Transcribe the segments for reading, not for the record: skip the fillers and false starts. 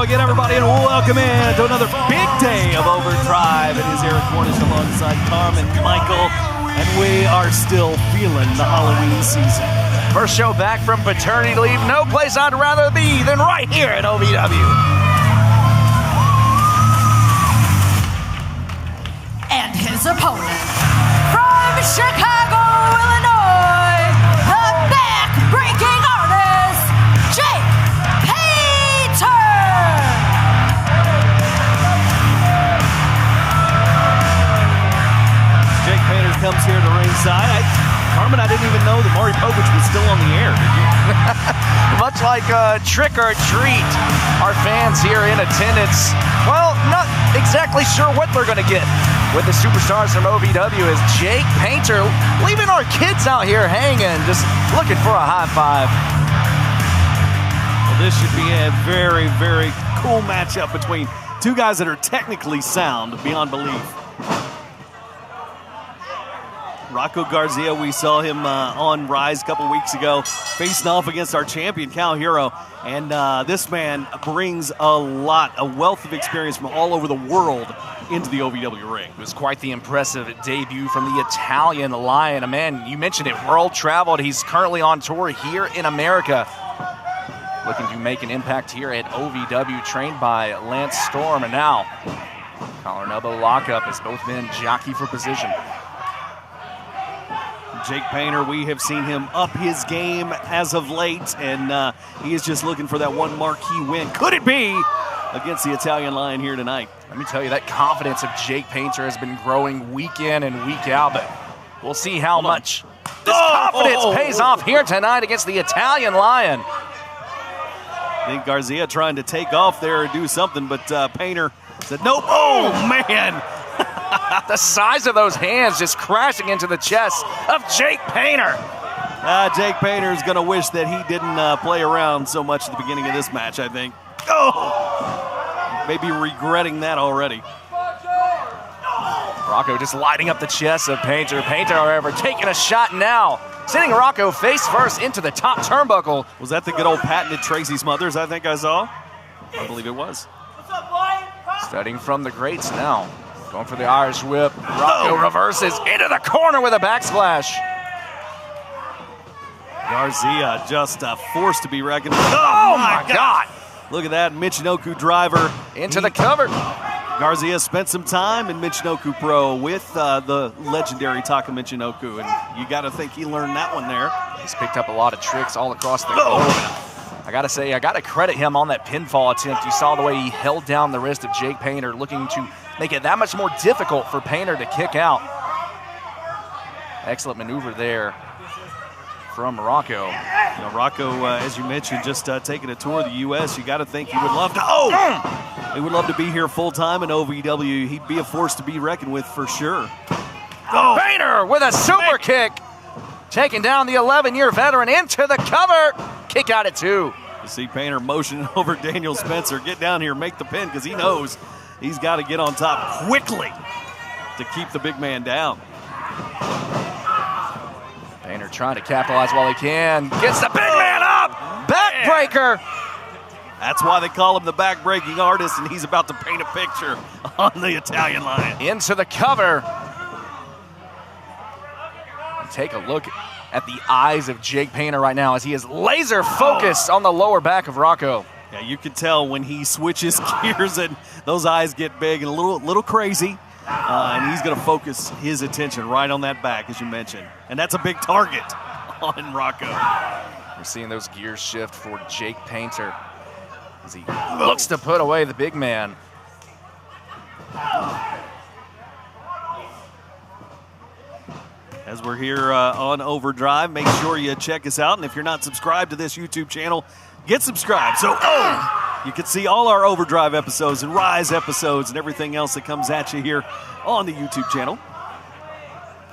again, everybody, and welcome in to another big day of Overdrive. It is Eric Cornish alongside Carmen Michael, and we are still feeling the Halloween season. First show back from paternity leave. No place I'd rather be than right here at OVW. And his opponent, from Chicago, Illinois, the back-breaking artist, Jake Painter. Jake Painter comes here to ringside. Carmen, I didn't even know that Maury Povich was still on the air, did you? Much like Trick or Treat, our fans here in attendance, well, not exactly sure what they're going to get with the superstars from OVW as Jake Painter leaving our kids out here hanging, just looking for a high five. Well, this should be a very, very cool matchup between two guys that are technically sound beyond belief. Rocco Garzya, we saw him on Rise a couple weeks ago, facing off against our champion, Cal Hero. And this man brings a wealth of experience from all over the world into the OVW ring. It was quite the impressive debut from the Italian Lion. A man, you mentioned it, world-traveled. He's currently on tour here in America. Looking to make an impact here at OVW, trained by Lance Storm. And now, collar and elbow lockup as both men jockey for position. Jake Painter, we have seen him up his game as of late, and he is just looking for that one marquee win. Could it be against the Italian Lion here tonight? Let me tell you, that confidence of Jake Painter has been growing week in and week out, but we'll see how much this confidence pays off here tonight against the Italian Lion. I think Garzya trying to take off there or do something, but Painter said, nope. Oh, man. The size of those hands just crashing into the chest of Jake Painter. Jake Painter is going to wish that he didn't play around so much at the beginning of this match, I think. Oh! Maybe regretting that already. Rocco just lighting up the chest of Painter. Painter, however, taking a shot now, sending Rocco face first into the top turnbuckle. Was that the good old patented Tracy Smothers I think I saw? I believe it was. Studying from the greats now. Going for the Irish whip. Rocco reverses into the corner with a backsplash. Garzya just a force to be reckoned with. Oh my God. Look at that Michinoku driver. Into the cover. Garzya spent some time in Michinoku Pro with the legendary Taka Michinoku, and you got to think he learned that one there. He's picked up a lot of tricks all across the globe. I got to say, I got to credit him on that pinfall attempt. You saw the way he held down the wrist of Jake Painter, looking to make it that much more difficult for Painter to kick out. Excellent maneuver there from Rocco. You know, Rocco, as you mentioned, just taking a tour of the U.S., you got to think he would love to, he would love to be here full-time in OVW. He'd be a force to be reckoned with for sure. Painter with a super kick, taking down the 11-year veteran into the cover. Kick out at 2. You see Painter motioning over Daniel Spencer. Get down here, make the pin, because he knows he's got to get on top quickly to keep the big man down. Painter trying to capitalize while he can. Gets the big man up. Backbreaker. That's why they call him the back-breaking artist, and he's about to paint a picture on the Italian Lion. Into the cover. Take a look at the eyes of Jake Painter right now as he is laser focused on the lower back of Rocco. Yeah, you can tell when he switches gears and those eyes get big and a little crazy. And he's going to focus his attention right on that back, as you mentioned. And that's a big target on Rocco. We're seeing those gears shift for Jake Painter as he looks to put away the big man. As we're here on Overdrive, make sure you check us out. And if you're not subscribed to this YouTube channel, get subscribed. So, you can see all our Overdrive episodes and Rise episodes and everything else that comes at you here on the YouTube channel.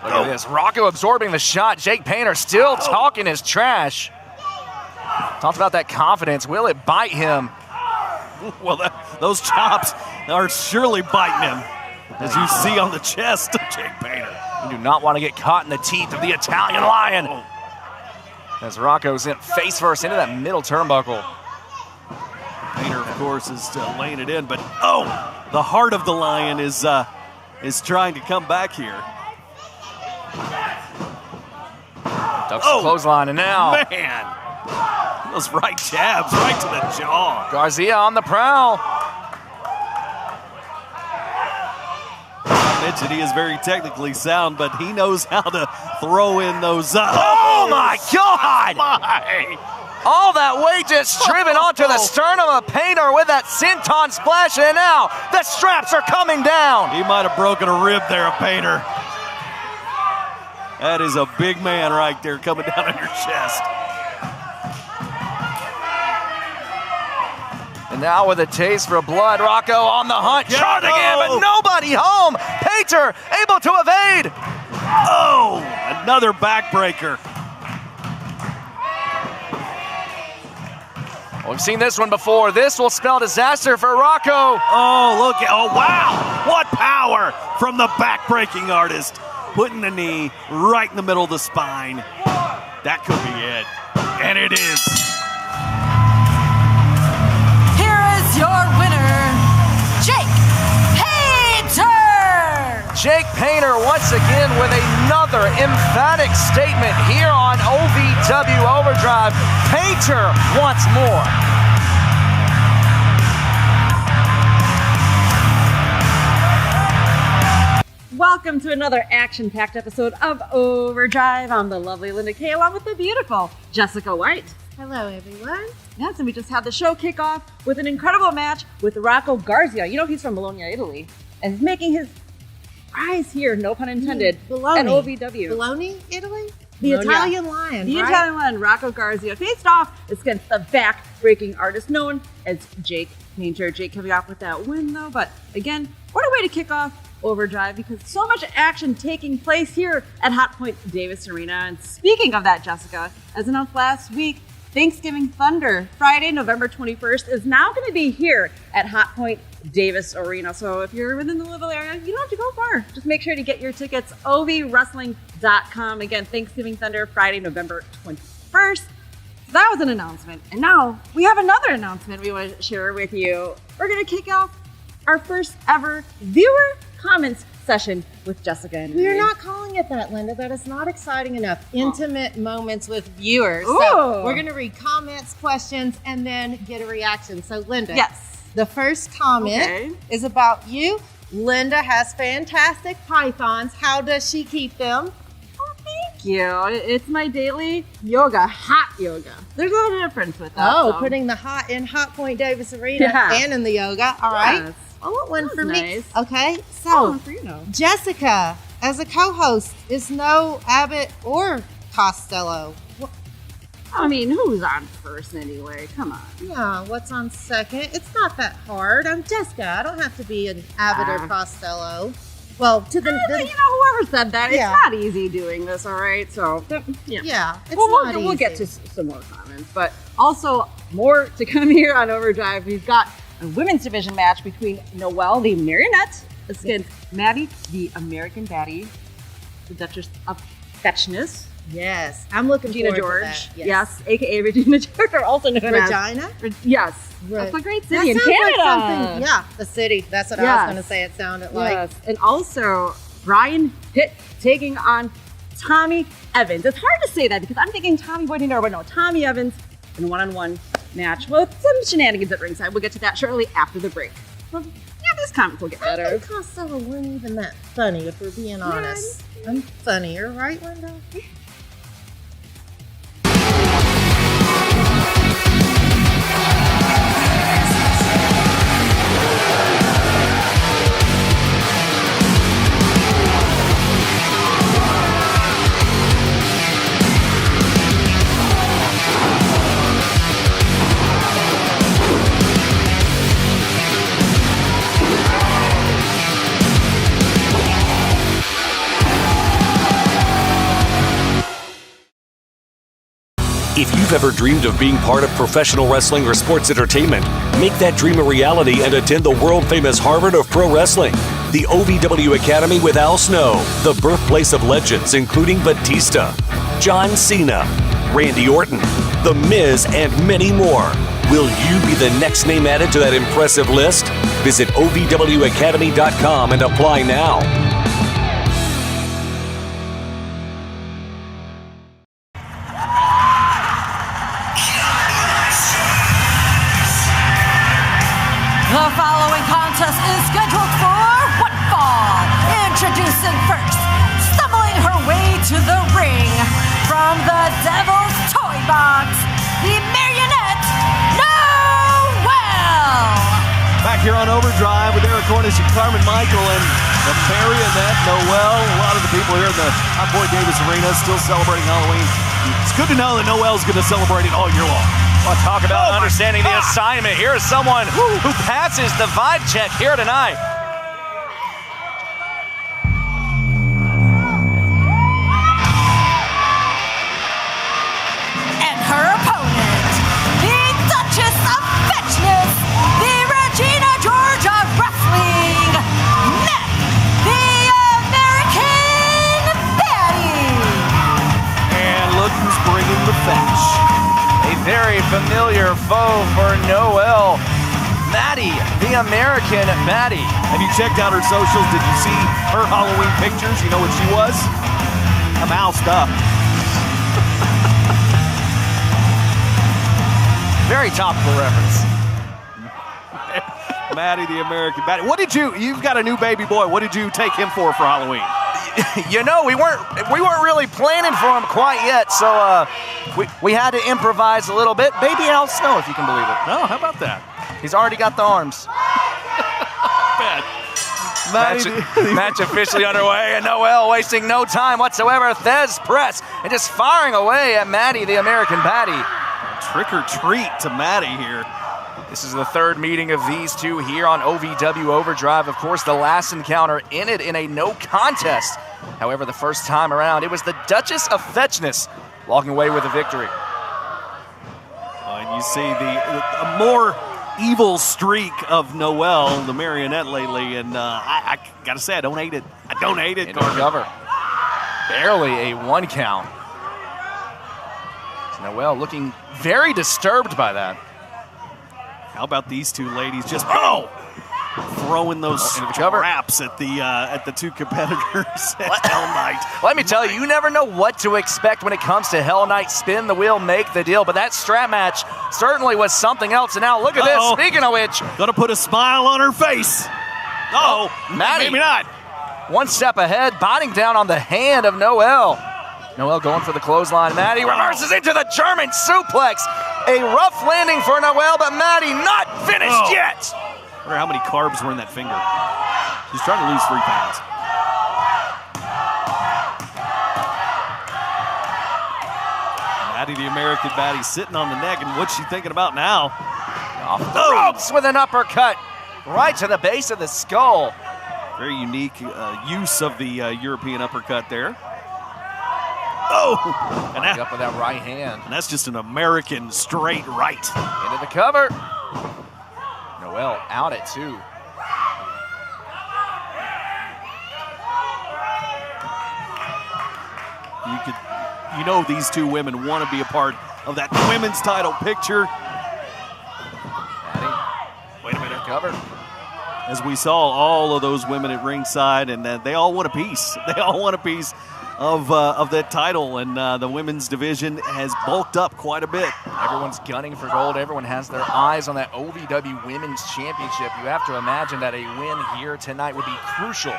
Look at this. Rocco absorbing the shot. Jake Painter still talking his trash. Talked about that confidence. Will it bite him? Well, those chops are surely biting him, as you see on the chest of Jake Painter. You do not want to get caught in the teeth of the Italian Lion. As Rocco's in face first into that middle turnbuckle. Painter, of course, is laying it in, but the heart of the Lion is trying to come back here. Ducks the clothesline, and now. Man, those right jabs right to the jaw. Garzya on the prowl. I mentioned he is very technically sound, but he knows how to throw in those. Oh my God! All that weight just driven onto the sternum of Painter with that senton splash, and now the straps are coming down. He might have broken a rib there, Painter. That is a big man right there coming down on your chest. And now with a taste for blood, Rocco on the hunt, charging in, but nobody home. Painter able to evade. Oh, another backbreaker. Well, we've seen this one before. This will spell disaster for Rocco. Oh, look. Oh, wow. What power from the backbreaking artist. Putting the knee right in the middle of the spine. That could be it. And it is. Here is your winner, Jake Painter! Jake Painter once again with another emphatic statement here on OVW Overdrive. Painter wants more. Welcome to another action-packed episode of Overdrive. I'm the lovely Linda Kay along with the beautiful Jessica White. Hello, everyone. Yes, and we just had the show kick off with an incredible match with Rocco Garzya. You know, he's from Bologna, Italy, and he's making his rise here, no pun intended, Bologna. at OVW. Bologna, Italy? The Bologna. Italian Lion, The right? Italian Lion, Rocco Garzya, faced off against the back-breaking artist known as Jake Painter. Jake coming off with that win, though, but again, what a way to kick off Overdrive, because so much action taking place here at Hotpoint Davis Arena. And speaking of that, Jessica, as announced last week, Thanksgiving Thunder, Friday, November 21st, is now going to be here at Hotpoint Davis Arena. So if you're within the Louisville area, you don't have to go far. Just make sure to get your tickets, ovwrestling.com. Again, Thanksgiving Thunder, Friday, November 21st. So that was an announcement. And now we have another announcement we want to share with you. We're going to kick off our first ever viewer comments session with Jessica and We're me. not calling it that, Linda. That is not exciting enough. Intimate moments with viewers. Ooh. So we're going to read comments, questions, and then get a reaction. So, Linda, Yes. the first comment is about you. Linda has fantastic pythons. How does she keep them? Oh, thank you. It's my daily yoga, hot yoga. There's a little difference with that. Oh, so. putting the hot in Hotpoint Davis Arena Yeah. and in the yoga. All right. Yes. I want one That for was me. nice. Okay. So, Oh, for you know. Jessica, as a co-host, is no Abbott or Costello. I mean, who's on first anyway? Come on. Yeah, what's on second? It's not that hard. I'm Jessica. I don't have to be an Abbott or Costello. Well, to the, You know, whoever said that, Yeah. it's not easy doing this, all right? So, yeah. yeah, it's Well, not we'll get easy. to some more comments, but also more to come here on Overdrive. We've got a women's division match between Noelle, the marionette, against Maddie, the American baddie, the Duchess of Fetchness, Yes, I'm looking Regina forward George. to that. Yes, aka Regina George, or also known Regina. as yes. Right. That's a great That city in sounds like Canada. something- yeah, the city. That's what I Yes. was going to say. It sounded like. Yes, and also Brian Hitt taking on Tommy Evans. It's hard to say that because I'm thinking Tommy Boy DeDiro, but no, Tommy Evans in a one-on-one match with some shenanigans at ringside. We'll get to that shortly after the break. Well, yeah, these comments will get I better. think Costello wasn't even that funny, if we're being honest. I'm funnier, right, Linda? If you've ever dreamed of being part of professional wrestling or sports entertainment, make that dream a reality and attend the world-famous Harvard of Pro Wrestling. The OVW Academy with Al Snow, the birthplace of legends including Batista, John Cena, Randy Orton, The Miz, and many more. Will you be the next name added to that impressive list? Visit ovwacademy.com and apply now. The following contest is scheduled for one fall. Introducing first, stumbling her way to the ring from the Devil's Toy Box, the marionette, Noel. Back here on Overdrive with Eric Cornish and Carmen Michael and the marionette, Noel. A lot of the people here in the Hotpoint Davis Arena still celebrating Halloween. It's good to know that Noel's going to celebrate it all year long. Well, talk about understanding the assignment. Here is someone who passes the vibe check here tonight. And her opponent, the Duchess of Fetchness, the Regina George of Wrestling, Matt, the American Badi. And look who's bringing the fetch. A very familiar foe for Noelle. Maddie, the American Maddie. Have you checked out her socials? Did you see her Halloween pictures? You know what she was? A moused up. Very topical reference. Maddie, the American Maddie. What did you've got a new baby boy. What did you take him for Halloween? You know, we weren't really planning for him quite yet, so we had to improvise a little bit. Baby Al Snow, if you can believe it. Oh, how about that? He's already got the arms. Bad. Match officially underway, and Noelle wasting no time whatsoever. Thez press and just firing away at Maddie, the American Badi. Trick or treat to Maddie here. This is the third meeting of these two here on OVW Overdrive. Of course, the last encounter ended in a no contest. However, the first time around, it was the Duchess of Fetchness walking away with a victory. And you see a more evil streak of Noelle, the marionette, lately, and I gotta say, I don't hate it. I don't hate it. Into cover. Barely a one count. Noelle looking very disturbed by that. How about these two ladies just throwing those scraps at the two competitors at Hell Night? Let me tell you never know what to expect when it comes to Hell Night. Spin the wheel, make the deal. But that strap match certainly was something else. And now look at this. Speaking of which, gonna put a smile on her face. Maddie, maybe not. One step ahead, biting down on the hand of Noelle. Noelle going for the clothesline. Maddie reverses into the German suplex. A rough landing for Noelle, but Maddie not finished yet. I wonder how many carbs were in that finger. She's trying to lose 3 pounds. Maddie, the American Badi, sitting on the neck, and what's she thinking about now? Off the ropes with an uppercut right to the base of the skull. Very unique use of the European uppercut there. And up with that right hand. And that's just an American straight right. Into the cover. Noelle out at 2. You know these two women want to be a part of that women's title picture. Maddie. Wait a minute. Cover. As we saw all of those women at ringside, and they all want a piece. They all want a piece of that title, and the women's division has bulked up quite a bit. Everyone's gunning for gold. Everyone has their eyes on that OVW Women's Championship. You have to imagine that a win here tonight would be crucial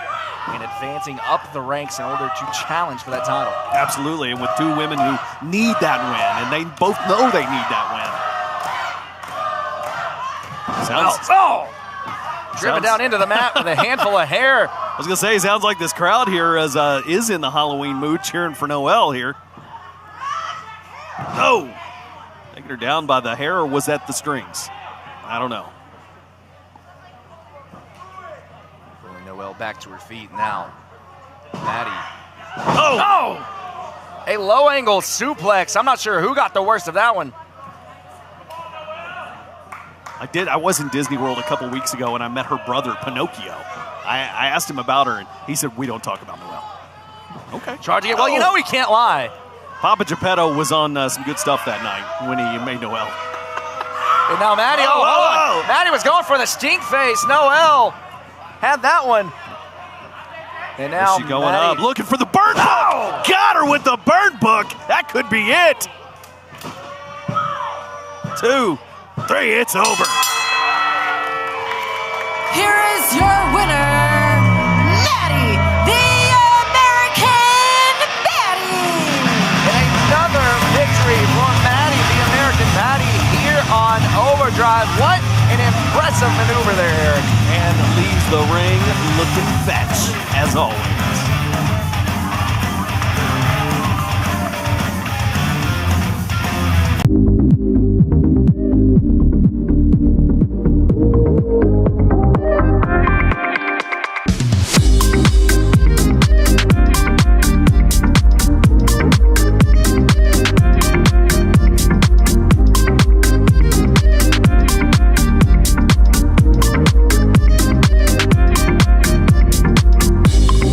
in advancing up the ranks in order to challenge for that title. Absolutely, and with two women who need that win, and they both know they need that win. Driven down into the mat with a handful of hair. I was going to say, sounds like this crowd here is in the Halloween mood, cheering for Noelle here. Taking her down by the hair, or was that the strings? I don't know. Pulling Noelle back to her feet now. Maddie. A low angle suplex. I'm not sure who got the worst of that one. I was in Disney World a couple weeks ago, and I met her brother, Pinocchio. I asked him about her, and he said, we don't talk about Noelle. Okay. Charging it. Well, you know he can't lie. Papa Geppetto was on some good stuff that night when he made Noelle. And now Maddie, Maddie was going for the stink face. Noel had that one. And now she going up, looking for the burn book. Got her with the burn book. That could be it. 2, 3, it's over. Here is your winner, Maddie, the American Maddie. Another victory for Maddie, the American Maddie, here on Overdrive. What an impressive maneuver there. And leaves the ring looking fetch, as always.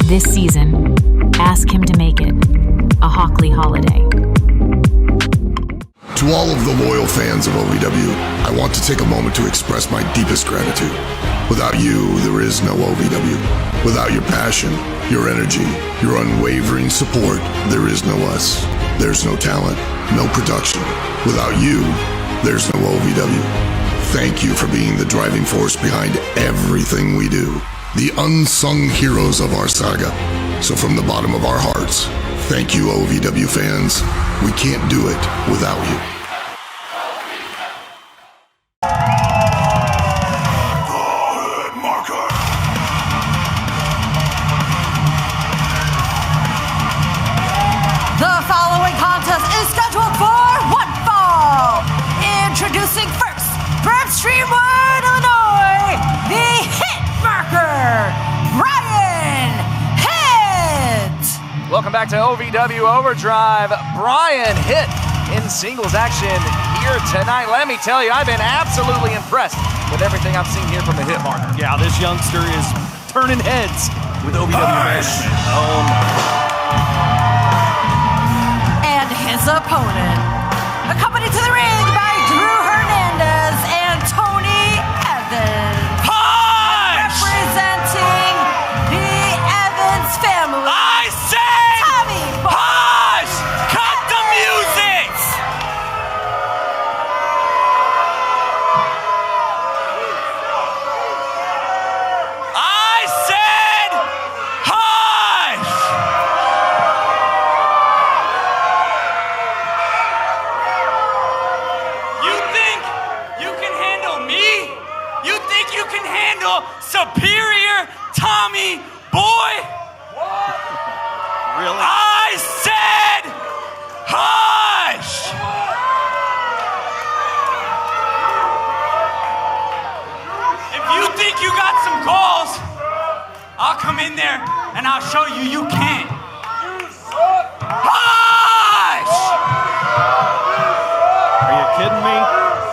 This season, ask him to make it a Hockley holiday. To all of the loyal fans of OVW, I want to take a moment to express my deepest gratitude. Without you, there is no OVW. Without your passion, your energy, your unwavering support, there is no us. There's no talent, no production. Without you, there's no OVW. Thank you for being the driving force behind everything we do. The unsung heroes of our saga. So from the bottom of our hearts, thank you, OVW fans. We can't do it without you. The following contest is scheduled for one fall. Introducing first, from Streamwood, Illinois, the Hitt marker, Brian Hitt. Welcome back to OVW Overdrive. Brian Hitt in singles action here tonight. Let me tell you, I've been absolutely impressed with everything I've seen here from the Hitt marker. Yeah, this youngster is turning heads with OVW management. Oh my. And his opponent, accompanied to the ring by Drew Hernandez and Tony Evans. Representing the Evans family. I say, Tommy hush! Cut the music! I said, hush! You think you can handle me? You think you can handle superior Tommy boy? Really? I said, hush! If you think you got some goals, I'll come in there and I'll show you you can't. Hush! Are you kidding me?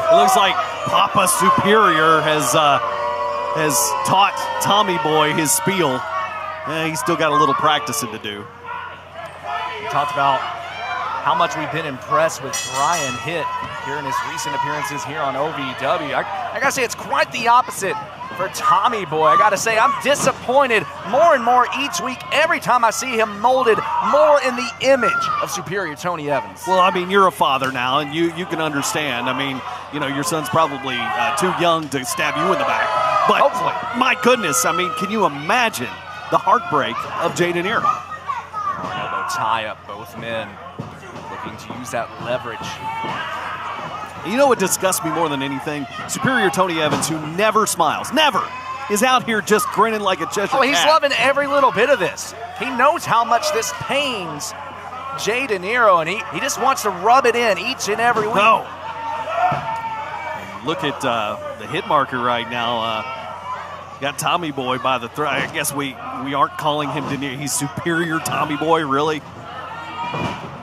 It looks like Papa Superior has taught Tommy Boy his spiel. He's still got a little practicing to do. We talked about how much we've been impressed with Brian Hitt here in his recent appearances here on OVW. I gotta say, it's quite the opposite for Tommy Boy. I gotta say, I'm disappointed more and more each week, every time I see him molded more in the image of superior Tony Evans. Well, I mean, you're a father now, and you can understand. I mean, you know, your son's probably too young to stab you in the back. But hopefully. My goodness, I mean, can you imagine the heartbreak of DeDiro? Elbow tie up, both men looking to use that leverage. You know what disgusts me more than anything? Superior Tony Evans, who never smiles, never, is out here just grinning like a Cheshire cat. Oh, he's loving every little bit of this. He knows how much this pains DeDiro, and he just wants to rub it in each and every week. No. Look at the hit marker right now. Got Tommy Boy by the throat. I guess we aren't calling him DeDiro. He's superior Tommy Boy, really?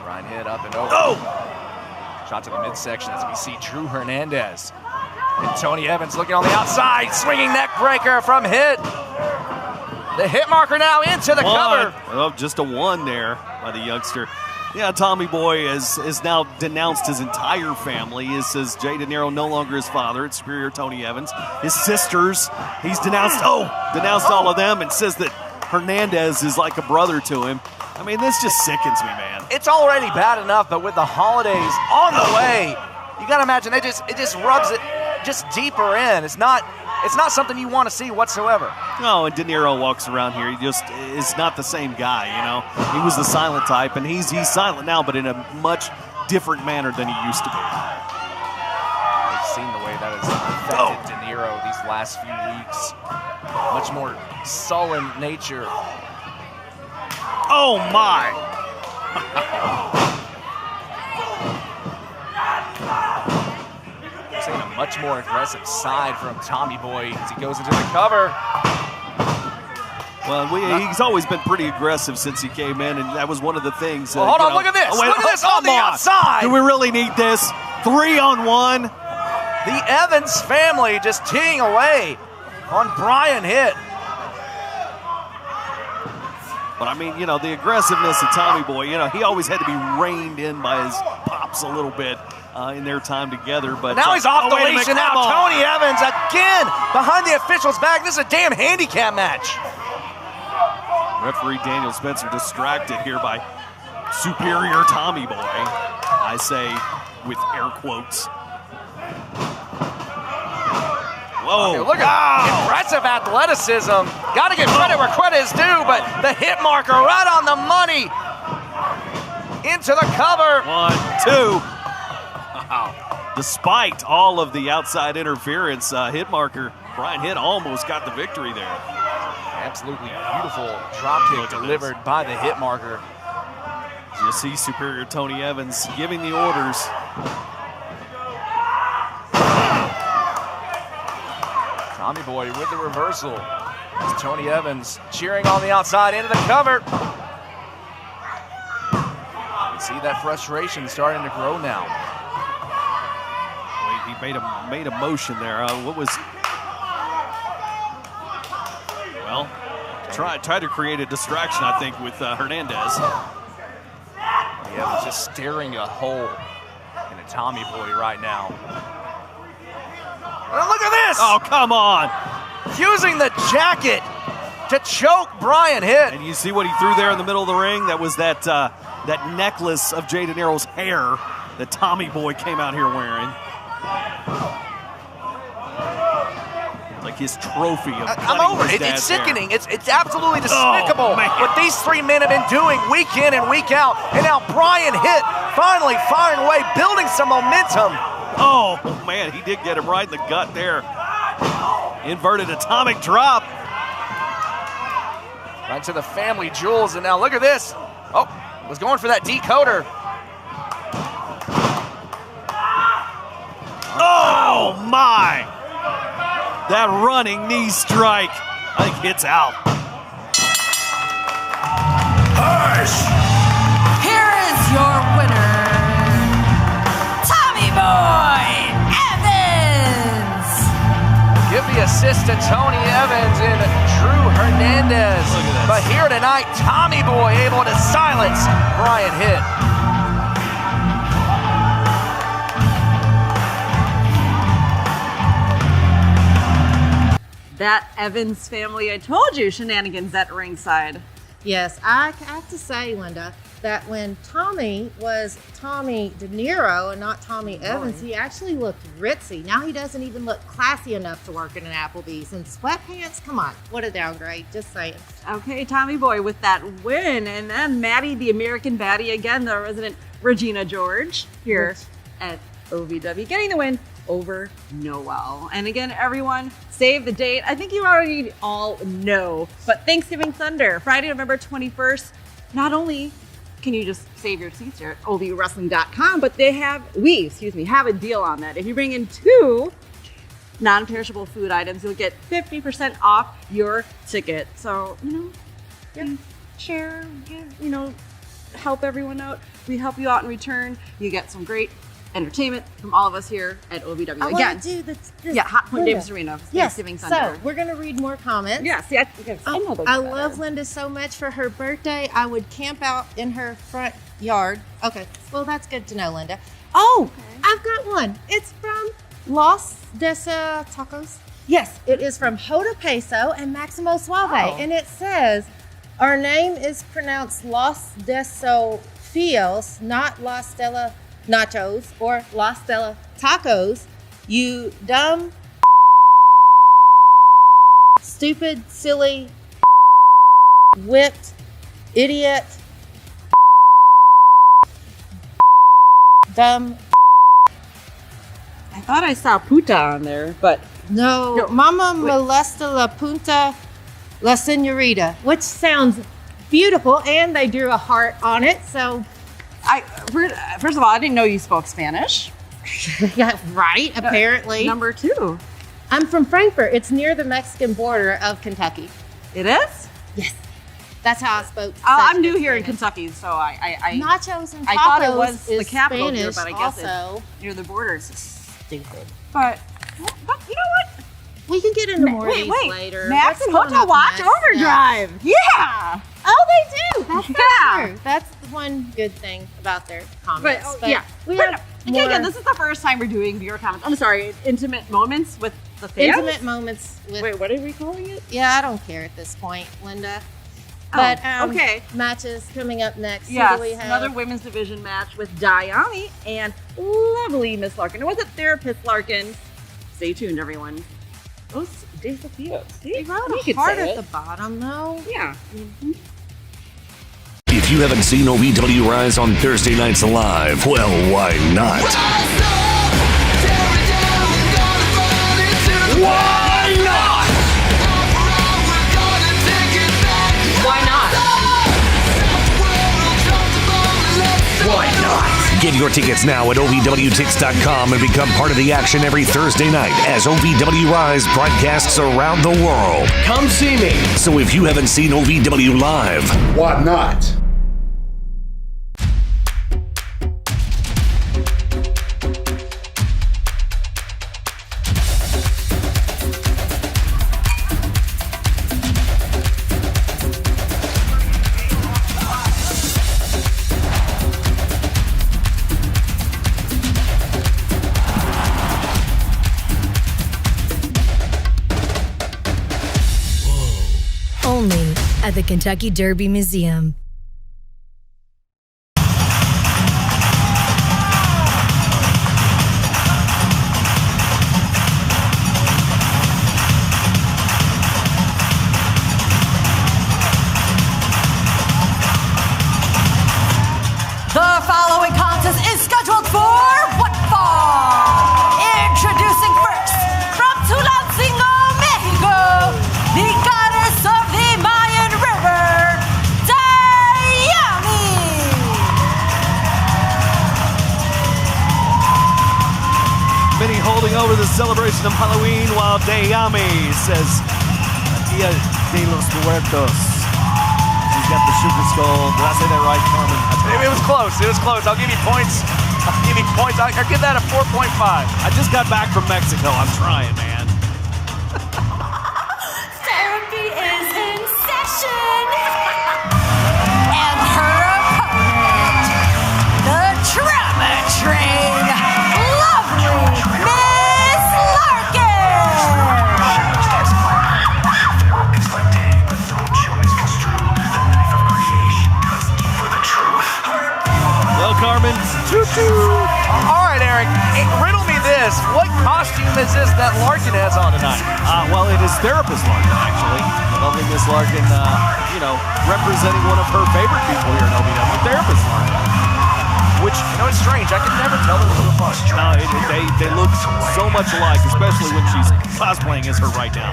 Brian Hitt up and over. Oh! Shot to the midsection as we see Drew Hernandez. And Tony Evans looking on the outside, swinging neck breaker from Hitt. The hit marker now into the cover. Oh, just a 1 there by the youngster. Yeah, Tommy Boy has now denounced his entire family. He says Jay DeDiro no longer his father. It's Superior Tony Evans. His sisters, he's denounced all of them and says that Hernandez is like a brother to him. I mean, this just sickens me, man. It's already bad enough, but with the holidays on the way, you got to imagine it just rubs it just deeper in. It's not something you want to see whatsoever. No, and DeDiro walks around here. He just is not the same guy, you know. He was the silent type, and he's silent now, but in a much different manner than he used to be. We've seen the way that has affected DeDiro these last few weeks. Much more sullen nature. Oh, my. Seeing a much more aggressive side from Tommy Boy as he goes into the cover. Well, he's always been pretty aggressive since he came in, and that was one of the things. Hold on, look at this. Look at this on the outside. Do we really need this? 3-on-1. The Evans family just teeing away on Brian Hitt. But, I mean, you know, the aggressiveness of Tommy Boy, you know, he always had to be reined in by his pops a little bit in their time together. But now he's off the leash, and now Tony Evans again behind the official's back. This is a damn handicap match. Referee Daniel Spencer distracted here by Superior Tommy Boy, I say with air quotes. Whoa. Okay, look at impressive athleticism. Got to give credit where credit is due, but the hit marker right on the money. Into the cover. 1, 2. Wow. Despite all of the outside interference, hit marker, Brian Hitt almost got the victory there. Absolutely beautiful drop kick delivered by the hit marker. You see Superior Tony Evans giving the orders. Tommy Boy with the reversal. As Tony Evans cheering on the outside into the cover. You see that frustration starting to grow now. Wait, he made a motion there. What was? Well, tried to create a distraction, I think, with Hernandez. Yeah, he's just staring a hole in a Tommy Boy right now. Oh, look at this! Oh, come on! Using the jacket to choke Brian Hitt. And you see what he threw there in the middle of the ring? That was that necklace of Jay DeDiro's hair that Tommy Boy came out here wearing. Like his trophy of I'm over it. It's sickening. It's absolutely despicable what these three men have been doing week in and week out. And now Brian Hitt finally firing away, building some momentum. Oh, man, he did get him right in the gut there. Inverted atomic drop. Right to the family jewels, and now look at this. Oh, was going for that decoder. Oh, my. That running knee strike. I think Hitt's out. Hush! Here is your winner, Tommy Boy Evans. Give the assist to Tony Evans and Drew Hernandez. Look at this. But here tonight, Tommy Boy able to silence Brian Hitt. That Evans family, I told you, shenanigans at ringside. Yes, I have to say, Linda, that when Tommy was Tommy DeDiro and not Tommy Evans, he actually looked ritzy. Now he doesn't even look classy enough to work in an Applebee's. And sweatpants, come on, what a downgrade, just saying. Okay, Tommy Boy with that win. And then Maddie, the American Badi, again, the resident Regina George here at OVW, getting the win over Noel. And again, everyone, save the date. I think you already all know, but Thanksgiving Thunder, Friday, November 21st, not only can you just save your seats here at OVWrestling.com, but we have a deal on that. If you bring in 2 non-perishable food items, you'll get 50% off your ticket. So, share, help everyone out. We help you out in return. You get some great entertainment from all of us here at OVW. I Again, want to do this. Hotpoint Davis Arena, Yes. Thanksgiving Thunder. So we're gonna read more comments. Yes, I know those I better. love Linda so much. For her birthday, I would camp out in her front yard. Okay, well that's good to know, Linda. Oh, I've got one. It's from Los Desa Tacos. Yes, it is from Hoda Peso and Maximo Suave, and it says, "Our name is pronounced Los Deso Fios, not Los Stella Nachos or Los Stella Tacos. You dumb, stupid, silly, whipped, idiot, dumb." I thought I saw puta on there, but No, Mama molesta la punta la señorita, which sounds beautiful, and they drew a heart on it. So, first of all, I didn't know you spoke Spanish. yeah, right. Apparently, Number 2, I'm from Frankfurt. It's near the Mexican border of Kentucky. it is. Yes, that's how I spoke. I'm new such here in Spanish. Kentucky, so I Nachos and tacos I thought it was the is capital Spanish here, but I guess also. it's near the borders. Stupid. But you know what? We can get into more of Wait, these later. Max What's and coming Hotel up Watch next? Overdrive. Yeah. Oh, they do. That's Yeah. true. That's the one good thing about their But, comments. yeah, we But, have again, more this is the first time we're doing viewer comments. I'm sorry, intimate moments with the fans. intimate moments with. Wait, what are we calling it? Yeah, I don't care at this point, Linda. Oh, But okay. matches coming up next. Who Yes, do we have? another women's division match with Dayami and lovely Miss Larkin. It was a therapist Larkin. Stay tuned, everyone. Those desafios. They wrote You a could heart say at it. the bottom, though. Yeah. If you haven't seen OVW Rise on Thursday nights live, well, why not? Why not? Why not? Why not? Get your tickets now at OVWTix.com and become part of the action every Thursday night as OVW Rise broadcasts around the world. Come see me. So if you haven't seen OVW live, Why not? Only at the Kentucky Derby Museum. The following contest is scheduled for what fall? Introducing first, from Tulancingo, Mexico, the goddess of the Mayan River, Dayami. Many holding over the celebration of Halloween while Dayami says, Dia de los Muertos. He's got the sugar skull. Did I say that right, Carmen? It was close. It was close. I'll give you points. I'll give you points. I'll give that a 4.5. I just got back from Mexico. I'm trying, man. Therapy is in session. And her opponent, the trauma train, lovely Miss Larkin. Well, Carmen, All right, Eric. Riddle me this. What costume is this that Larkin has on tonight? well, it is therapist Larkin, actually. Lovely Miss Larkin, representing one of her favorite people here in OVW, therapist Larkin. Which, it's strange. I can never tell them who the fuck. No, they look so much alike, especially when she's cosplaying as her right now.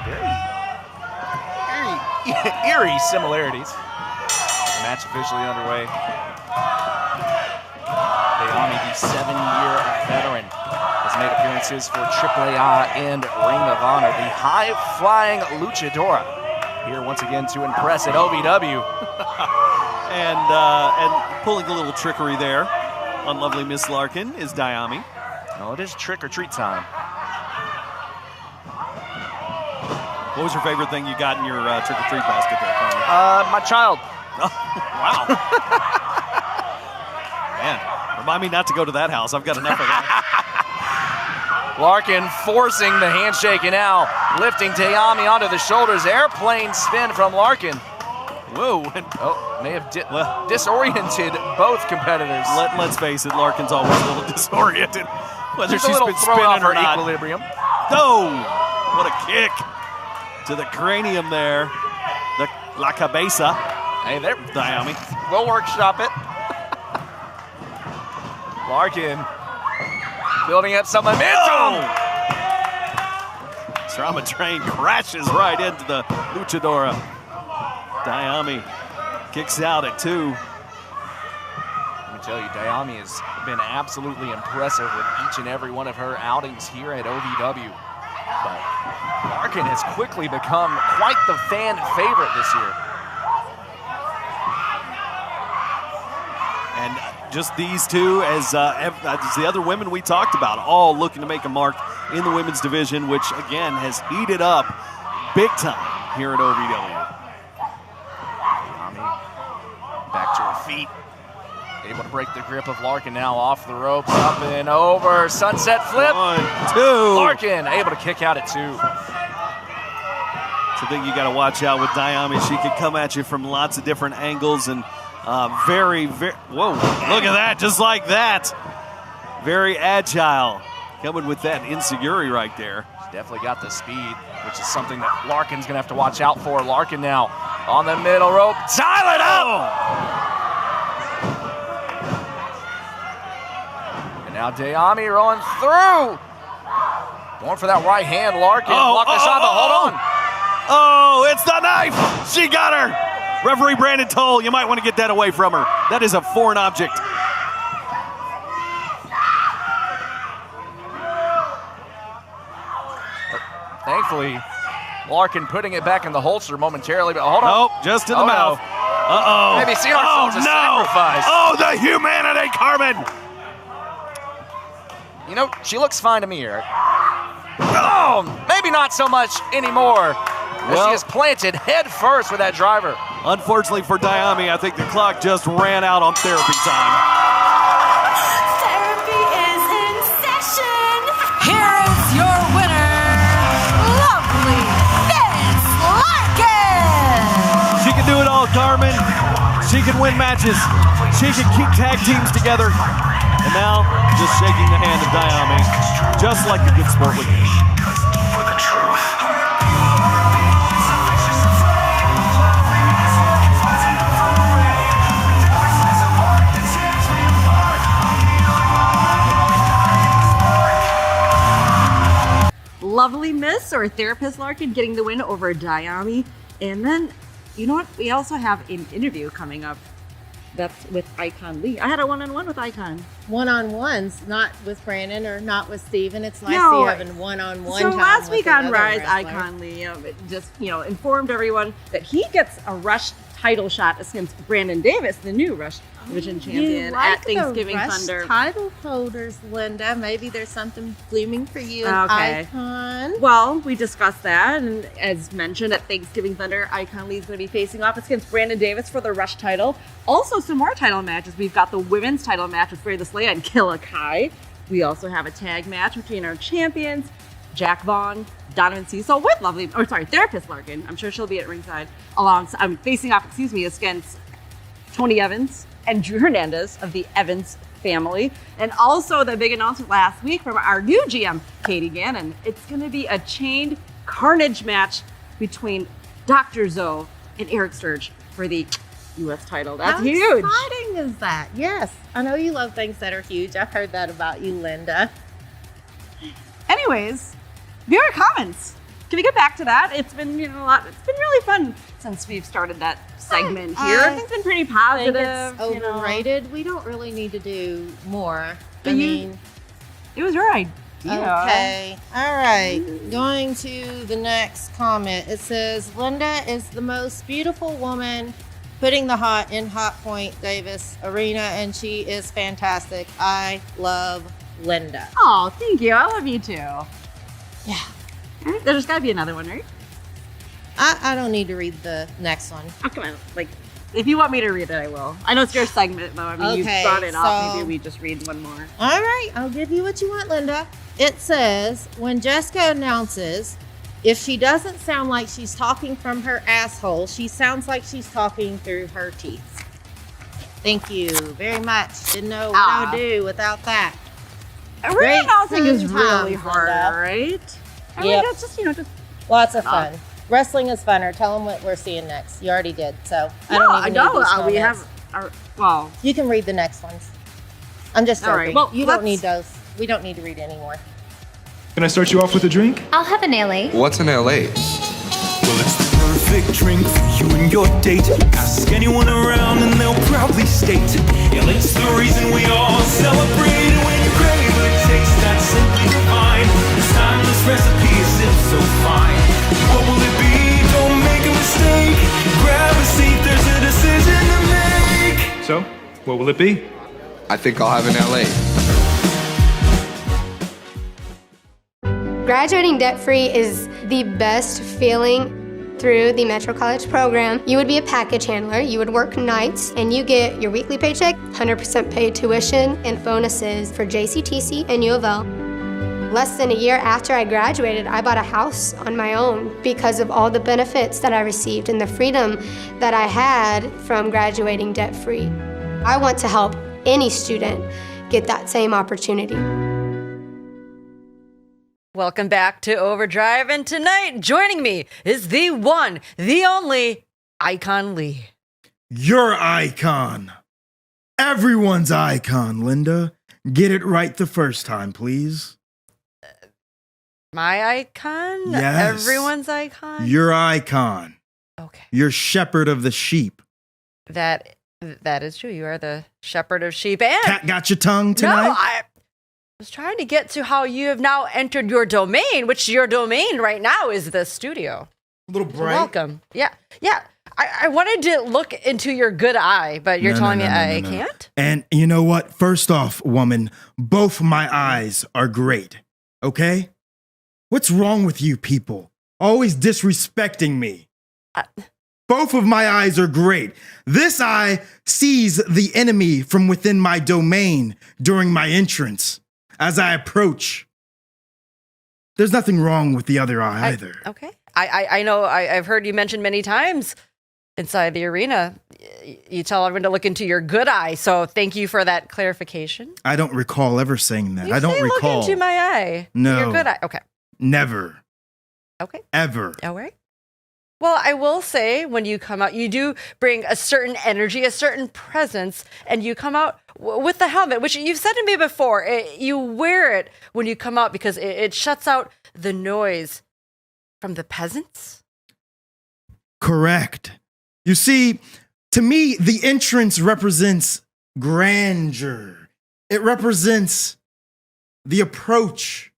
Very eerie similarities. Match officially underway. Dayami, the 7-year veteran, has made appearances for AAA and Ring of Honor. The high-flying luchadora here once again to impress at OVW. and pulling a little trickery there. on lovely Miss Larkin is Dayami. Well, it is trick-or-treat time. What was your favorite thing you got in your trick-or-treat basket there, Carmen? My child. Wow. Man, remind me not to go to that house. I've got enough of that. Larkin forcing the handshake and now lifting Dayami onto the shoulders. Airplane spin from Larkin. Whoa. May have disoriented both competitors. Let's face it, Larkin's always a little disoriented, whether Just a she's little been throw spinning off or her not. equilibrium. Oh, what a kick to the cranium there. The La Cabeza. Hey, there. Dayami. We'll workshop it. Larkin building up some momentum. Oh! Trauma train crashes right into the luchadora. Dayami kicks out at 2. Let me tell you, Dayami has been absolutely impressive with each and every one of her outings here at OVW. But Larkin has quickly become quite the fan favorite this year. And just these two, as the other women we talked about, all looking to make a mark in the women's division, which again has heated up big time here at OVW. Back to her feet. Able to break the grip of Larkin now off the ropes, up and over. Sunset flip. 1, 2. Larkin able to kick out at 2. It's a thing you got to watch out with Dayami. She can come at you from lots of different angles and very, whoa, look at that, just like that. Very agile. Coming with that insecurity right there. She's definitely got the speed, which is something that Larkin's going to have to watch out for. Larkin now on the middle rope. Dial it up! And now Dayami rolling through. Going for that right hand. Larkin blocked the shot, but hold on. Oh, it's the knife. She got her. Referee Brandon Toll, you might want to get that away from her. That is a foreign object. Thankfully, Larkin putting it back in the holster momentarily, but hold on. Nope, just in the mouth. No. Uh-oh. Maybe seeing ourselves a sacrifice. Oh, the humanity, Carmen. You know, she looks fine to me here. Oh, maybe not so much anymore. Well, she is planted head first with that driver. Unfortunately for Dayami, I think the clock just ran out on therapy time. Therapy is in session. Here is your winner, lovely Miss Larkin. She can do it all, Carmen. She can win matches. She can keep tag teams together. And now, just shaking the hand of Dayami, just like a good sport would be. Lovely Miss or Therapist Larkin getting the win over Dayami. And then, you know what? We also have an interview coming up. That's with Icon Lee. I had a one-on-one with Icon. One-on-ones, not with Brandon or not with Steven. It's nice No. having one-on-one So time last with week on another Rise, wrestler. Icon Lee just informed everyone that he gets a Rush title shot against Brandon Davis, the new Rush Division champion at Thanksgiving the Rush Thunder. title holders, Linda. Maybe there's something blooming for you in Okay. Icon. Well, we discussed that, and as mentioned at Thanksgiving Thunder, Icon Lee is going to be facing off against Brandon Davis for the Rush title. Also, some more title matches. We've got the women's title match with Freya Slaya and Killa Kai. We also have a tag match between our champions, Jack Vaughn, Donovan Cecil with Therapist Larkin. I'm sure she'll be at ringside facing off, against Tony Evans and Drew Hernandez of the Evans family. And also the big announcement last week from our new GM, Katie Gannon. It's going to be a chained carnage match between Dr. Zoe and Eric Sturge for the U.S. title. That's How huge. exciting is that? Yes. I know you love things that are huge. I've heard that about you, Linda. Anyways, viewer comments. Can we get back to that? It's been a lot. It's been really fun since we've started that segment here. I think it's been pretty I think positive. it's overrated. We don't really need to do more. But it was your idea. Okay. All right. Going to the next comment. It says, Linda is the most beautiful woman putting the hot in Hotpoint Davis Arena, and she is fantastic. I love Linda. Oh, thank you. I love you too. Yeah. All right, there's got to be another one, right? I don't need to read the next one. Oh, come on. Like, if you want me to read it, I will. I know it's your segment, though. I mean, you Okay, brought it up. so- Maybe we just read one more. All right, I'll give you what you want, Linda. It says, when Jessica announces, if she doesn't sound like she's talking from her asshole, she sounds like she's talking through her teeth. Thank you very much. Didn't know what I would do without that. Ring announcing is really times, hard, Linda. right? I Yep. mean, that's just, just... Lots of fun. Wrestling is funner. Tell them what we're seeing next. You already did, so I don't even need these we comments. have... Well... You can read the next ones. I'm just joking. All right. Well, you don't need those. We don't need to read anymore. Can I start you off with a drink? I'll have an LA. What's an LA? Well, it's the perfect drink for you and your date. Ask anyone around and they'll proudly state, LA's the reason we all celebrate. And when you crave a taste that's simply fine, this timeless recipe is so fine. What will it be? Don't make a mistake. Grab a seat, there's a decision to make. So, what will it be? I think I'll have an LA. Graduating debt-free is the best feeling through the Metro College program. You would be a package handler, you would work nights, and you get your weekly paycheck, 100% paid tuition, and bonuses for JCTC and U of L. Less than a year after I graduated, I bought a house on my own because of all the benefits that I received and the freedom that I had from graduating debt-free. I want to help any student get that same opportunity. Welcome back to Overdrive, and tonight joining me is the one, the only, Icon Lee. Your icon. Everyone's icon, Linda. Get it right the first time, please. My icon? Yes. Everyone's icon? Your icon. Okay. Your shepherd of the sheep. That is true. You are the shepherd of sheep. And Cat got your tongue tonight? No, I was trying to get to how you have now entered your domain, which your domain right now is the studio. A little bright. So welcome. Yeah. I wanted to look into your good eye, but you're telling me I can't? And you know what? First off, woman, both my eyes are great. Okay? What's wrong with you people? Always disrespecting me. Both of my eyes are great. This eye sees the enemy from within my domain during my entrance. As I approach, there's nothing wrong with the other eye either. Okay. I know I've heard you mentioned many times inside the arena, you tell everyone to look into your good eye. So thank you for that clarification. I don't recall ever saying that. You I don't say recall. Look into my eye. No. Your good eye. Okay. Never. Okay. Ever. All right. Well, I will say when you come out, you do bring a certain energy, a certain presence, and you come out with the helmet, which you've said to me before. You wear it when you come out because it shuts out the noise from the peasants. Correct. You see, to me, the entrance represents grandeur. It represents the approach.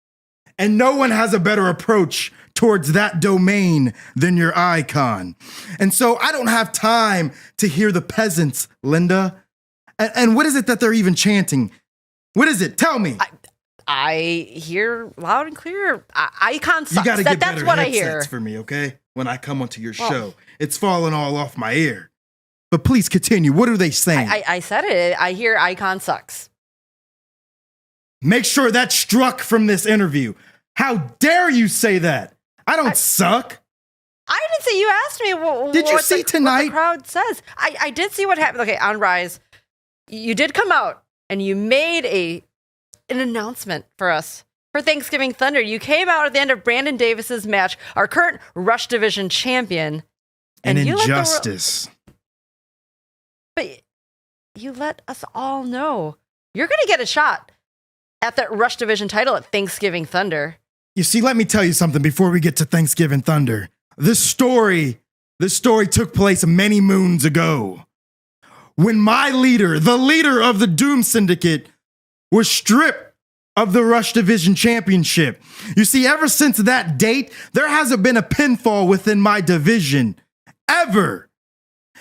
And no one has a better approach towards that domain than your icon. And so I don't have time to hear the peasants, Linda. And what is it that they're even chanting? What is it? Tell me. I hear loud and clear. Icon sucks. You got to get That's better what I headsets hear. for me, okay? When I come onto your show. It's falling all off my ear. But please continue. What are they saying? I said it. I hear Icon sucks. Make sure that's struck from this interview. How dare you say that? I don't suck. I didn't say, you asked me Did you see tonight? what the crowd says. I did see what happened. Okay, on Rise, you did come out and you made an announcement for us for Thanksgiving Thunder. You came out at the end of Brandon Davis's match, our current Rush Division champion. An and injustice. But you let us all know you're going to get a shot at that Rush Division title at Thanksgiving Thunder. You see, let me tell you something before we get to Thanksgiving Thunder. This story took place many moons ago. When my leader, the leader of the Doom Syndicate, was stripped of the Rush Division Championship. You see, ever since that date, there hasn't been a pinfall within my division. Ever.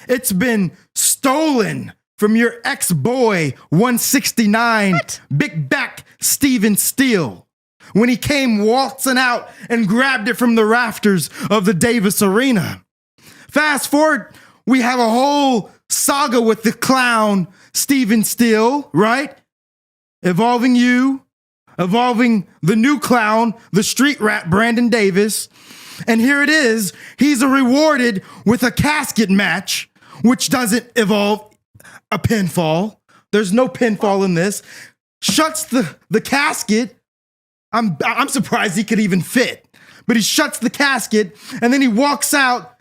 It's been stolen from your ex-boy, 169, big back Steven Steele, when he came waltzing out and grabbed it from the rafters of the Davis Arena. Fast forward, we have a whole saga with the clown, Steven Steele, right? Evolving you, evolving the new clown, the street rat, Brandon Davis. And here it is. He's rewarded with a casket match, which doesn't involve a pinfall. There's no pinfall in this. Shuts the casket. I'm surprised he could even fit. But he shuts the casket and then he walks out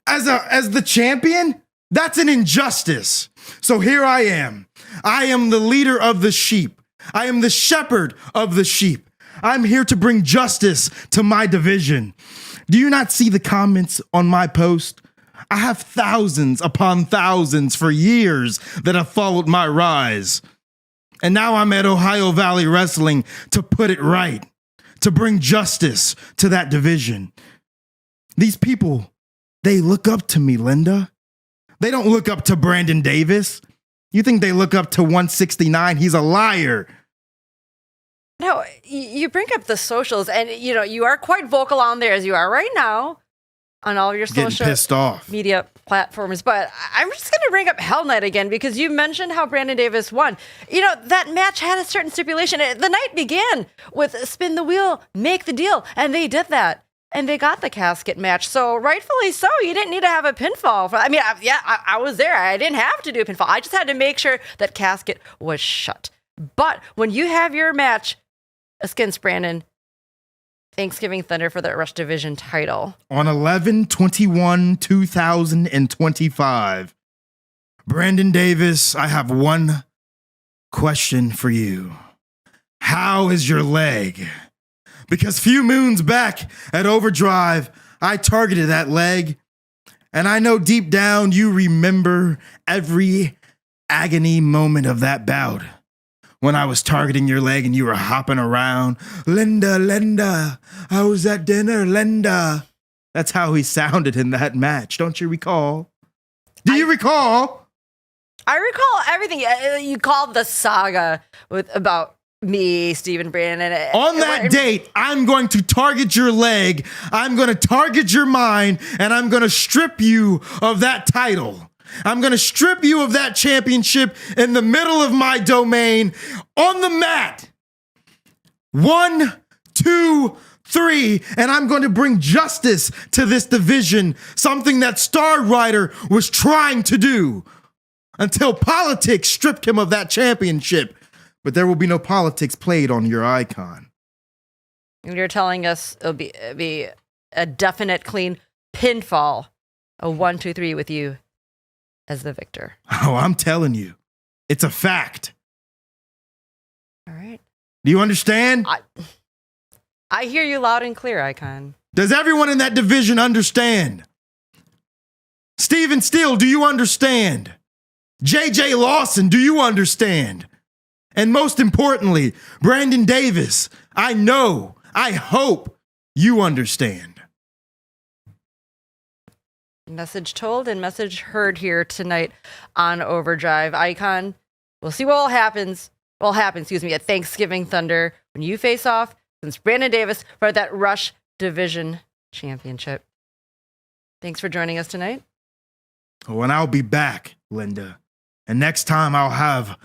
as the champion. That's an injustice. So here I am. I am the leader of the sheep. I am the shepherd of the sheep. I'm here to bring justice to my division. Do you not see the comments on my post? I have thousands upon thousands for years that have followed my rise. And now I'm at Ohio Valley Wrestling to put it right, to bring justice to that division. These people, they look up to me, Linda. They don't look up to Brandon Davis. You think they look up to 169? He's a liar. No, you bring up the socials, and you are quite vocal on there as you are right now on all of your social pissed off media platforms. But I'm just going to bring up Hell Night again because you mentioned how Brandon Davis won. That match had a certain stipulation. The night began with spin the wheel, make the deal, and they did that. And they got the casket match. So rightfully so, you didn't need to have a pinfall. I was there. I didn't have to do a pinfall. I just had to make sure that casket was shut. But when you have your match against Brandon, Thanksgiving Thunder for the Rush Division title. On 11/21/2025, Brandon Davis, I have one question for you. How is your leg? Because few moons back at Overdrive, I targeted that leg. And I know deep down you remember every agony moment of that bout. When I was targeting your leg and you were hopping around. Linda, how was that dinner, Linda? That's how he sounded in that match. Don't you recall? Do you recall? I recall everything. You called the saga about me, Stephen Brandon. On that date, I'm going to target your leg, I'm going to target your mind, and I'm going to strip you of that title. I'm going to strip you of that championship in the middle of my domain on the mat. 1, 2, 3, and I'm going to bring justice to this division, something that Star Rider was trying to do until politics stripped him of that championship. But there will be no politics played on your icon. You're telling us it'll be a definite clean pinfall, a 1, 2, 3 with you as the victor. Oh, I'm telling you, it's a fact. All right. Do you understand? I hear you loud and clear, Icon. Does everyone in that division understand? Steven Steele, do you understand? JJ Lawson, do you understand? And most importantly, Brandon Davis, I know, I hope you understand. Message told and message heard here tonight on Overdrive. Icon, we'll see what happens at Thanksgiving Thunder when you face off against Brandon Davis for that Rush Division Championship. Thanks for joining us tonight. Oh, and I'll be back, Linda. And next time I'll have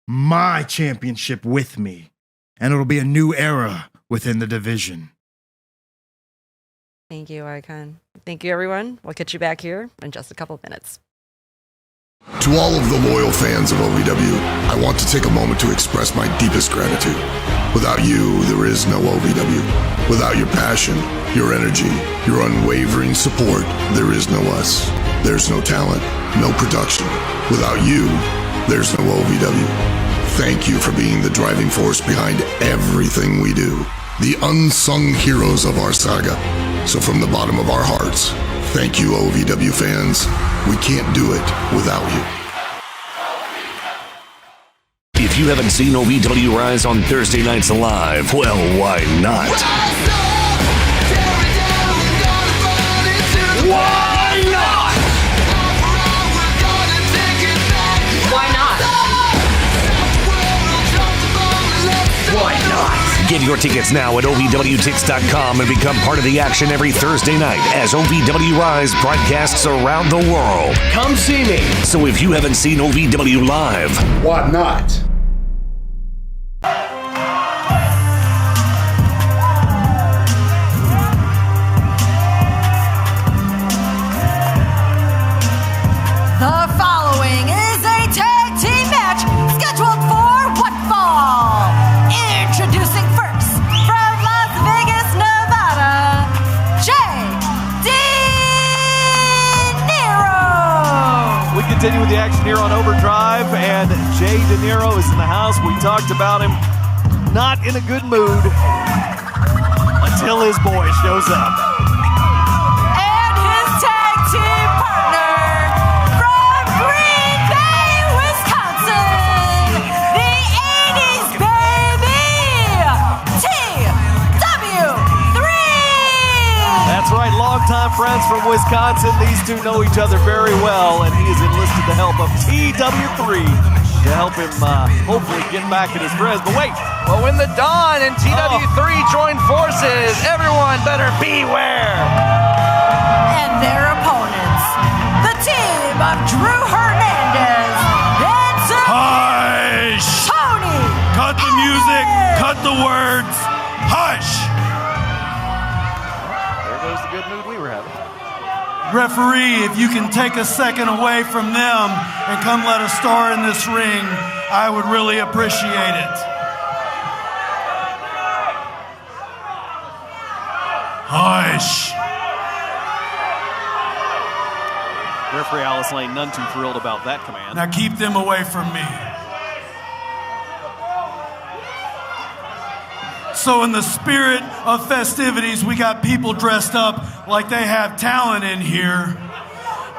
my championship with me, and it'll be a new era within the division. Thank you, Icon. Thank you, everyone. We'll get you back here in just a couple of minutes. To all of the loyal fans of OVW, I want to take a moment to express my deepest gratitude. Without you, there is no OVW. Without your passion, your energy, your unwavering support, there is no us. There's no talent, no production. Without you, there's no OVW. Thank you for being the driving force behind everything we do. The unsung heroes of our saga. So from the bottom of our hearts, thank you, OVW fans. We can't do it without you. If you haven't seen OVW Rise on Thursday nights live, well, why not? Why not? Get your tickets now at OVWTix.com and become part of the action every Thursday night as OVW Rise broadcasts around the world. Come see me. So if you haven't seen OVW live, Why not? The following is a tag team match scheduled for one fall. Introducing first, from Las Vegas, Nevada, DeDiro. We continue with the action here on Overdrive, and DeDiro is in the house. We talked about him not in a good mood until his boy shows up. And his tag team partner from Green Bay, Wisconsin, the 80s baby, TW3. That's right, longtime friends from Wisconsin. These two know each other very well, and he has enlisted the help of TW3 to help him hopefully get back at his friends. But wait, Well, when the Dawn and TW3 join forces, everyone better beware. And their opponents, the team of Drew Hernandez and Hush! Tony. Cut the music, cut the words, hush! There goes the good mood we were having. Referee, if you can take a second away from them and come let us star in this ring, I would really appreciate it. Hush. referee Alice Lane none too thrilled about that command. Now keep them away from me. So in the spirit of festivities, we got people dressed up like they have talent in here.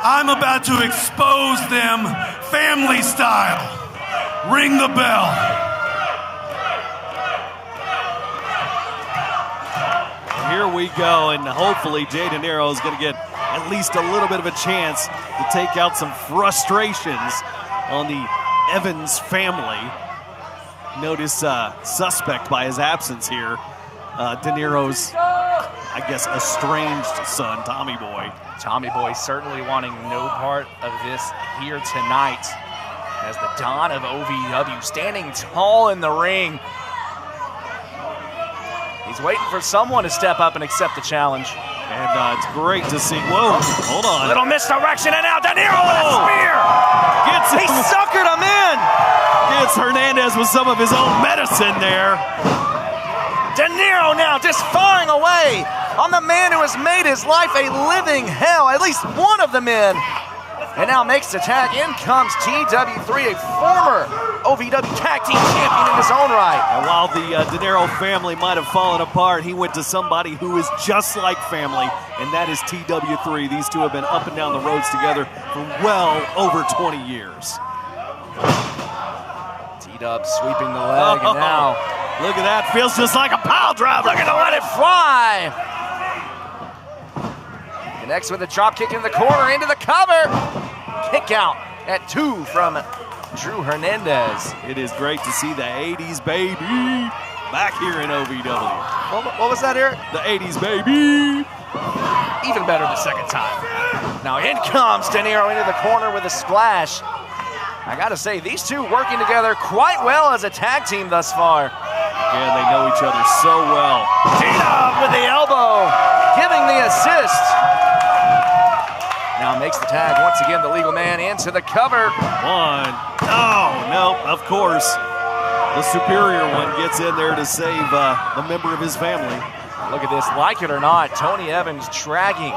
I'm about to expose them family style. Ring the bell. Here we go, and hopefully DeDiro is going to get at least a little bit of a chance to take out some frustrations on the Evans family. Notice suspect by his absence here. DeDiro's, I guess, estranged son, Tommy Boy. Tommy Boy certainly wanting no part of this here tonight as the Don of OVW standing tall in the ring. He's waiting for someone to step up and accept the challenge. And it's great to see. Whoa, hold on. Little misdirection, and now DeDiro with a spear. He suckered him in. Gets Hernandez with some of his own medicine there. DeDiro now just firing away on the man who has made his life a living hell, at least one of the men. And now makes the tag. In comes TW3, a former OVW tag team champion in his own right. And while the DeDiro family might have fallen apart, he went to somebody who is just like family, and that is TW3. These two have been up and down the roads together for well over 20 years. T-Dub sweeping the leg, and now look at that. Feels just like a pile driver. Look at to let it fly. Connects with a drop kick in the corner into the cover. Kick out at 2 from Drew Hernandez. It is great to see the 80s baby back here in OVW. What was that, Eric? The 80s baby. Even better the second time. Now in comes DeDiro into the corner with a splash. I gotta say, these two working together quite well as a tag team thus far. Yeah, they know each other so well. T-Dub with the elbow, giving the assist. Now makes the tag once again, the legal man into the cover. One. Oh, no, of course. The superior one gets in there to save a member of his family. Look at this, like it or not, Tony Evans dragging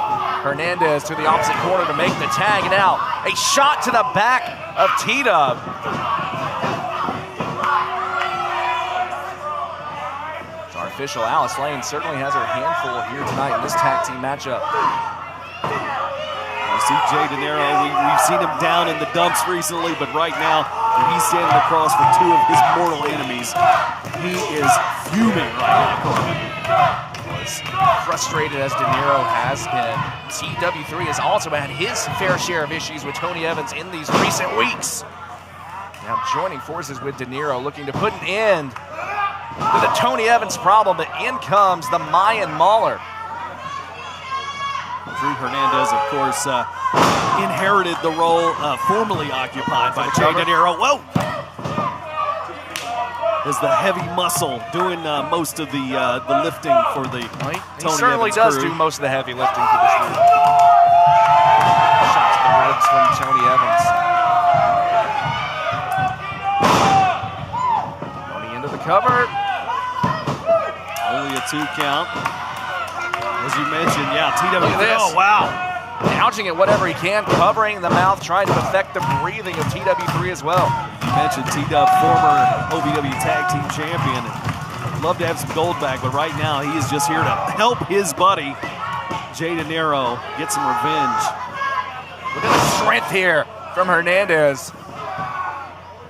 Hernandez to the opposite corner to make the tag. Now, a shot to the back of T-Dub. Our official Alice Lane certainly has her handful here tonight in this tag team matchup. You see DeDiro, we've seen him down in the dumps recently, but right now, when he's standing across for two of his mortal enemies, he is fuming right now. As frustrated as DeDiro has been, TW3 has also had his fair share of issues with Tony Evans in these recent weeks. Now joining forces with DeDiro, looking to put an end to the Tony Evans problem, but in comes the Mayan Mauler. Drew Hernandez, of course, inherited the role formerly occupied by Jay DeDiro. Whoa! Is the heavy muscle doing most of the lifting for the Tony He certainly Evans does crew. do most of the heavy lifting for this group. Shot to the ribs from Tony Evans. Tony into the cover. Only a 2 count. As you mentioned, yeah, TW. Look at this. Oh, wow. Gouging at whatever he can, covering the mouth, trying to affect the breathing of TW3 as well. You mentioned T-Dub, former OVW Tag Team Champion. Love to have some gold back, but right now he is just here to help his buddy, Jay DeDiro, get some revenge. Look at the strength here from Hernandez.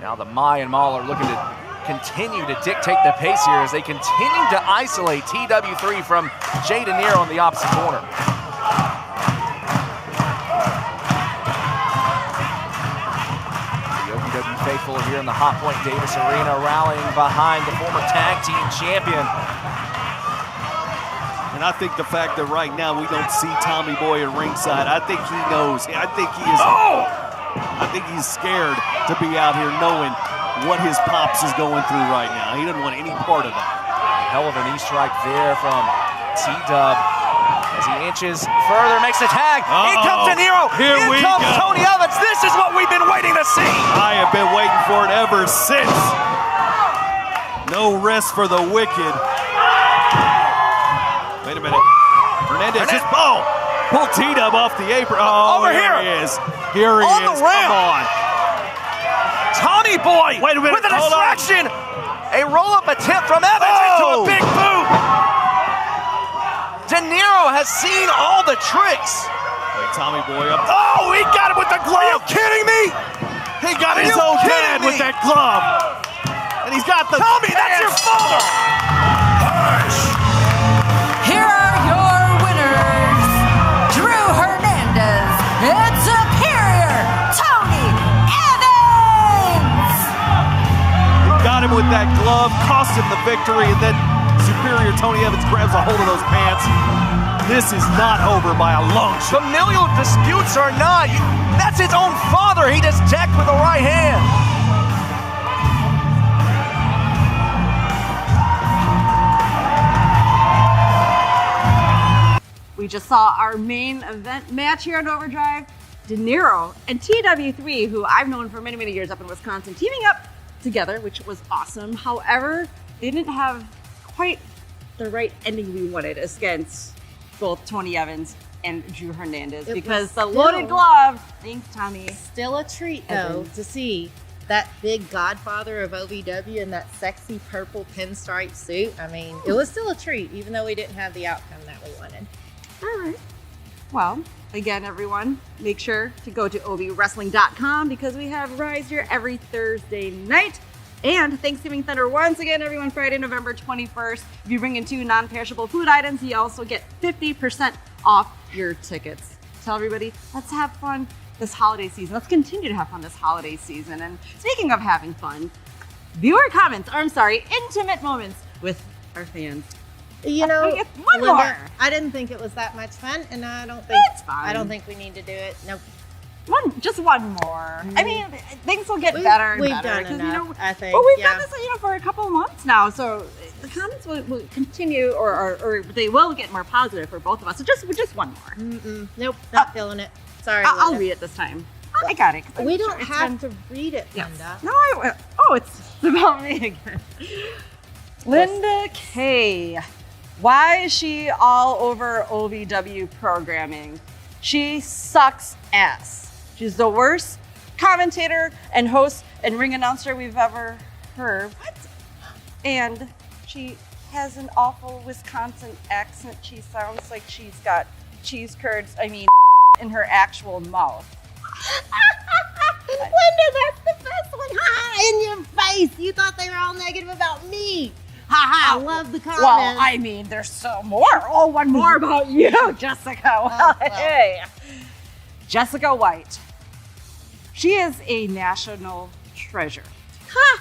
Now the Mayan Mauler looking to continue to dictate the pace here as they continue to isolate TW3 from Jay DeDiro on the opposite corner. The OVW faithful here in the Hotpoint Davis Arena rallying behind the former tag team champion. And I think the fact that right now we don't see Tommy Boy at ringside, I think he knows. I think he is. I think he's scared to be out here knowing what his pops is going through right now. He doesn't want any part of that. Hell of a knee strike there from T-Dub as he inches further, makes the tag. In comes DeDiro. Here In we comes go. Tony Evans. This is what we've been waiting to see. I have been waiting for it ever since. No rest for the wicked. Wait a minute. Hernandez just pull T-Dub off the apron. Oh, Over here here. he is. Here he On is. the ramp. Come on. Tommy Boy Wait a minute. with a Hold on. distraction. A roll-up attempt from Evans into a big boot. DeDiro has seen all the tricks. Wait, Tommy Boy up. Oh, he got him with the glove. Are you kidding me? He got Are his you own kidding dad with me? that glove. And he's got the. Tommy, that's your father. Here are your winners, Drew Hernandez and Superior Tony Evans. Got him with that glove, cost him the victory, and then Superior Tony Evans grabs a hold of those pants. This is not over by a long shot. Familial disputes are not. That's his own father. He just decked with the right hand. We just saw our main event match here on Overdrive. DeDiro and TW3, who I've known for many, many years up in Wisconsin, teaming up together, which was awesome. However, they didn't have quite the right ending we wanted against both Tony Evans and Drew Hernandez, because the loaded glove, thanks Tommy. Still a treat though to see that big godfather of OVW in that sexy purple pinstripe suit. I mean, it was still a treat, even though we didn't have the outcome that we wanted. All right. Well, again, everyone, make sure to go to ovwrestling.com because we have Rise here every Thursday night. And Thanksgiving Thunder once again, everyone, Friday, November 21st. If you bring in 2 non-perishable food items, you also get 50% off your tickets. Tell everybody, let's have fun this holiday season. Let's continue to have fun this holiday season. And speaking of having fun, viewer comments, or I'm sorry, intimate moments with our fans. You know, one Linda, more. I didn't think it was that much fun, and I don't think It's fine. I don't think we need to do it. Nope. Just one more. I mean, things will get better and we've better. done 'cause, enough, I think. Well, we've yeah. done this, for a couple of months now, so the comments will continue, or they will get more positive for both of us. So just one more. Nope, not feeling it. Sorry. I'll Linda. read it this time. I got it. We don't have to read it, Linda. No, it's about me again. Linda K. Why is she all over OVW programming? She sucks ass. She's the worst commentator and host and ring announcer we've ever heard. What? And she has an awful Wisconsin accent. She sounds like she's got cheese curds, in her actual mouth. Linda, that's the best one. Ha! In your face. You thought they were all negative about me. Ha ha! I love the comments. Well, there's so more. Oh, one more about you, Jessica. Well, hey. Jessica White. She is a national treasure. Ha!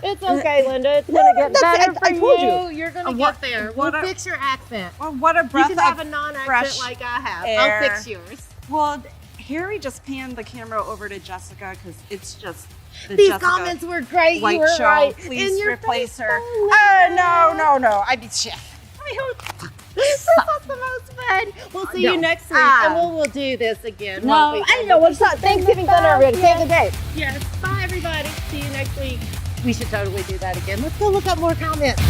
It's okay, Linda. It's gonna get better for I told you. You're gonna get there. We'll fix your accent. Well, what a breath You can have of a non-accent fresh like I have. air. I'll fix yours. Well, Harry just panned the camera over to Jessica because it's just the These Jessica comments were great. White You were show. right. Please In your replace face, her. oh, No. I mean, shit. This was the most fun. We'll see you next week, and we'll do this again. No, won't we? I know. What's up? Thanksgiving dinner already. Save the date. Yes. Bye, everybody. See you next week. We should totally do that again. Let's go look up more comments.